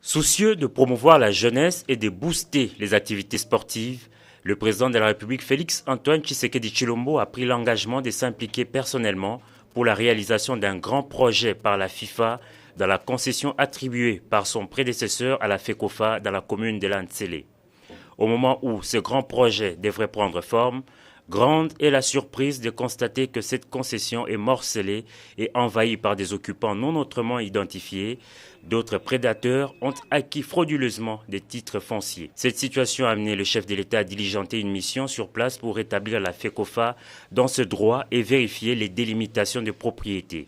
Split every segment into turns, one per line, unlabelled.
Soucieux de promouvoir la jeunesse et de booster les activités sportives, le président de la République Félix-Antoine Tshisekedi Tshilombo a pris l'engagement de s'impliquer personnellement pour la réalisation d'un grand projet par la FIFA dans la concession attribuée par son prédécesseur à la FECOFA dans la commune de Lantsele. Au moment où ce grand projet devrait prendre forme, grande est la surprise de constater que cette concession est morcelée et envahie par des occupants non autrement identifiés. D'autres prédateurs ont acquis frauduleusement des titres fonciers. Cette situation a amené le chef de l'État à diligenter une mission sur place pour rétablir la FECOFA dans ce droit et vérifier les délimitations de propriété.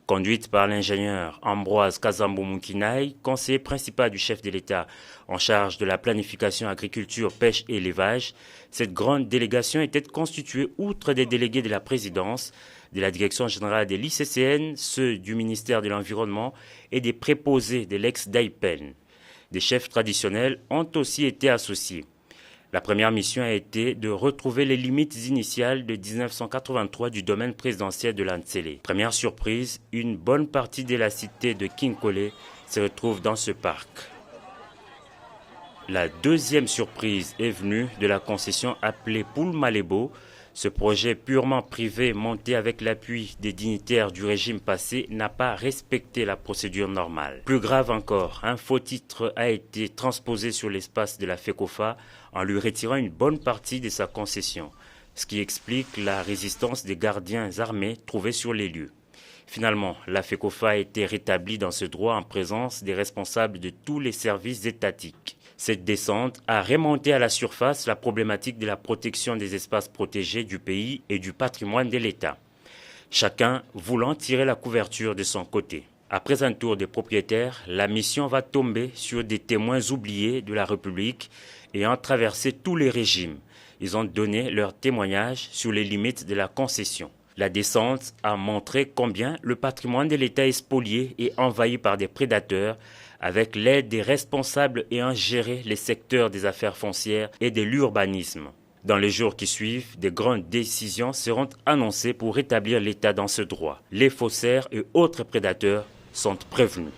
Conduite par l'ingénieur Ambroise Kazambo Moukinaï, conseiller principal du chef de l'État en charge de la planification agriculture, pêche et élevage, cette grande délégation était constituée outre des délégués de la présidence, de la direction générale de l'ICCN, ceux du ministère de l'Environnement et des préposés de l'ex-DAIPEN. Des chefs traditionnels ont aussi été associés. La première mission a été de retrouver les limites initiales de 1983 du domaine présidentiel de Lantsele. Première surprise, une bonne partie de la cité de Kinkole se retrouve dans ce parc. La deuxième surprise est venue de la concession appelée Poul Malebo. Ce projet purement privé monté avec l'appui des dignitaires du régime passé n'a pas respecté la procédure normale. Plus grave encore, un faux titre a été transposé sur l'espace de la FECOFA en lui retirant une bonne partie de sa concession, ce qui explique la résistance des gardiens armés trouvés sur les lieux. Finalement, la FECOFA a été rétablie dans ce droit en présence des responsables de tous les services étatiques. Cette descente a remonté à la surface la problématique de la protection des espaces protégés du pays et du patrimoine de l'État. Chacun voulant tirer la couverture de son côté. Après un tour des propriétaires, la mission va tomber sur des témoins oubliés de la République ayant traversé tous les régimes. Ils ont donné leur témoignage sur les limites de la concession. La descente a montré combien le patrimoine de l'État est spolié et envahi par des prédateurs avec l'aide des responsables ayant géré les secteurs des affaires foncières et de l'urbanisme. Dans les jours qui suivent, de grandes décisions seront annoncées pour rétablir l'État dans ce droit. Les faussaires et autres prédateurs sont prévenus.